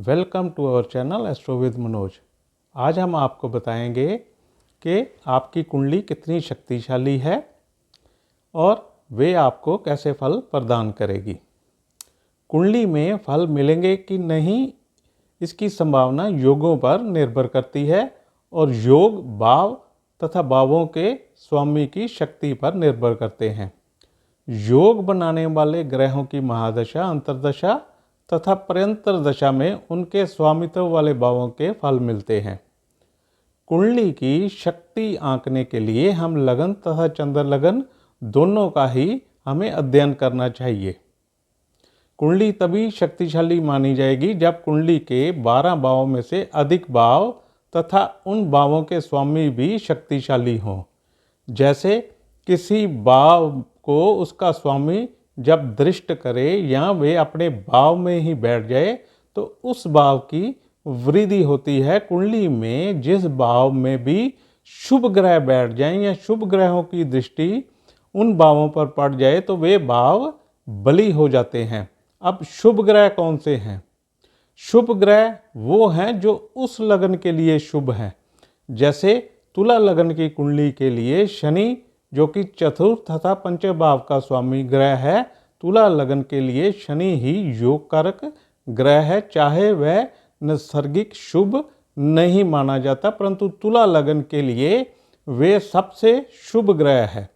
Welcome to our channel astro with Manoj. आज हम आपको बताएंगे कि आपकी कुंडली कितनी शक्तिशाली है और वे आपको कैसे फल प्रदान करेगी। कुंडली में फल मिलेंगे कि नहीं, इसकी संभावना योगों पर निर्भर करती है और योग भाव तथा भावों के स्वामी की शक्ति पर निर्भर करते हैं। योग बनाने वाले ग्रहों की महादशा, अंतर्दशा तथा पर्यंतर दशा में उनके स्वामित्व वाले भावों के फल मिलते हैं। कुंडली की शक्ति आंकने के लिए हम लगन तथा चंद्र लगन दोनों का ही हमें अध्ययन करना चाहिए। कुंडली तभी शक्तिशाली मानी जाएगी जब कुंडली के 12 भावों में से अधिक भाव तथा उन भावों के स्वामी भी शक्तिशाली हों। जैसे किसी भाव को उसका स्वामी जब दृष्ट करे या वे अपने भाव में ही बैठ जाए तो उस भाव की वृद्धि होती है। कुंडली में जिस भाव में भी शुभ ग्रह बैठ जाएं या शुभ ग्रहों की दृष्टि उन भावों पर पड़ जाए तो वे भाव बली हो जाते हैं। अब शुभ ग्रह कौन से हैं? शुभ ग्रह वो हैं जो उस लगन के लिए शुभ हैं। जैसे तुला लगन की कुंडली के लिए शनि, जो कि चतुर्थ तथा पंचम भाव का स्वामी ग्रह है, तुला लगन के लिए शनि ही योग कारक ग्रह है। चाहे वह नैसर्गिक शुभ नहीं माना जाता, परंतु तुला लगन के लिए वे सबसे शुभ ग्रह है।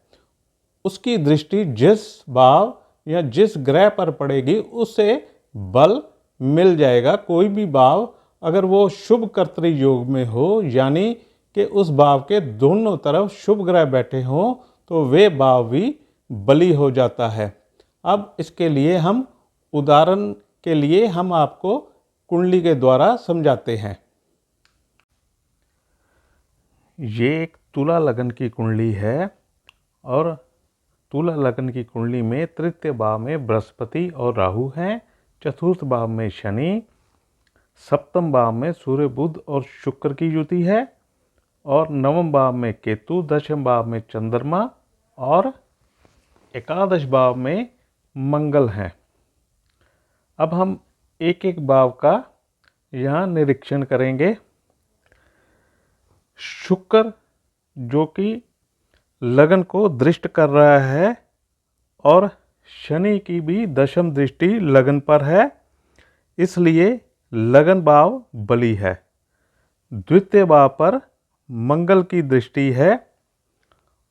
उसकी दृष्टि जिस भाव या जिस ग्रह पर पड़ेगी उससे बल मिल जाएगा। कोई भी भाव अगर वो शुभ कर्तरी योग में हो, यानी कि उस भाव के दोनों तरफ शुभ ग्रह बैठे हों, तो वे भाव भी बली हो जाता है। अब इसके लिए हम उदाहरण के लिए हम आपको कुंडली के द्वारा समझाते हैं। ये एक तुला लगन की कुंडली है और तुला लगन की कुंडली में तृतीय भाव में बृहस्पति और राहु हैं, चतुर्थ भाव में शनि, सप्तम भाव में सूर्य बुध और शुक्र की युति है और नवम भाव में केतु, दशम भाव में चंद्रमा और एकादश भाव में मंगल हैं। अब हम एक एक भाव का यहाँ निरीक्षण करेंगे। शुक्र जो कि लगन को दृष्ट कर रहा है और शनि की भी दशम दृष्टि लगन पर है, इसलिए लगन भाव बली है। द्वितीय भाव पर मंगल की दृष्टि है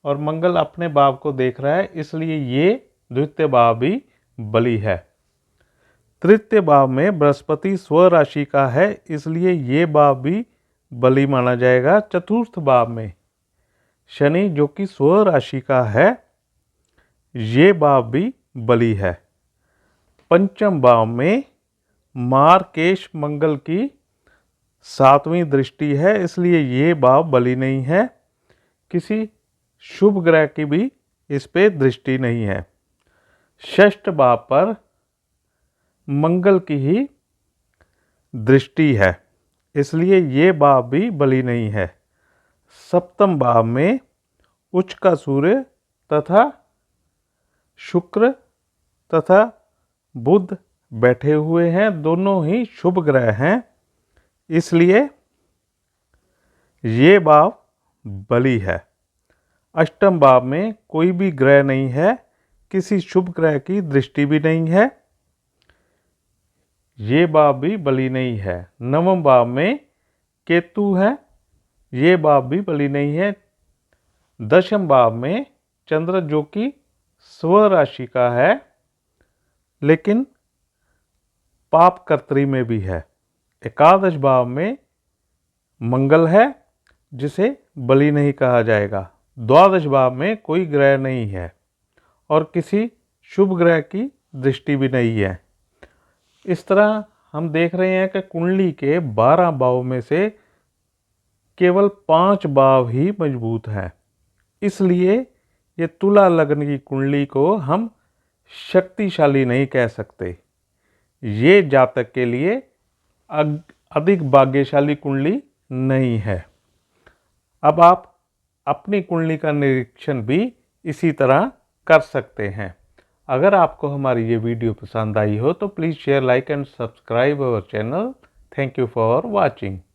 और मंगल अपने भाव को देख रहा है, इसलिए ये द्वितीय भाव भी बली है। तृतीय भाव में बृहस्पति स्व राशि का है, इसलिए ये भाव भी बली माना जाएगा। चतुर्थ भाव में शनि जो कि स्व राशि का है, ये भाव भी बली है। पंचम भाव में मार्केश मंगल की 7वीं दृष्टि है, इसलिए ये भाव बली नहीं है। किसी शुभ ग्रह की भी इस पे दृष्टि नहीं है। षष्ठ भाव पर मंगल की ही दृष्टि है, इसलिए ये भाव भी बली नहीं है। सप्तम भाव में उच्च का सूर्य तथा शुक्र तथा बुध बैठे हुए हैं, दोनों ही शुभ ग्रह हैं, इसलिए ये भाव बली है। अष्टम भाव में कोई भी ग्रह नहीं है, किसी शुभ ग्रह की दृष्टि भी नहीं है, ये भाव भी बली नहीं है। नवम भाव में केतु है, ये भाव भी बली नहीं है। दशम भाव में चंद्र जो कि स्व राशि का है लेकिन पाप कर्तरी में भी है। एकादश भाव में मंगल है, जिसे बली नहीं कहा जाएगा। द्वादश भाव में कोई ग्रह नहीं है और किसी शुभ ग्रह की दृष्टि भी नहीं है। इस तरह हम देख रहे हैं कि कुंडली के 12 भाव में से केवल 5 भाव ही मजबूत हैं, इसलिए ये तुला लगन की कुंडली को हम शक्तिशाली नहीं कह सकते। ये जातक के लिए अधिक भाग्यशाली कुंडली नहीं है। अब आप अपनी कुंडली का निरीक्षण भी इसी तरह कर सकते हैं। अगर आपको हमारी ये वीडियो पसंद आई हो तो please share, like and subscribe our channel Thank you for watching.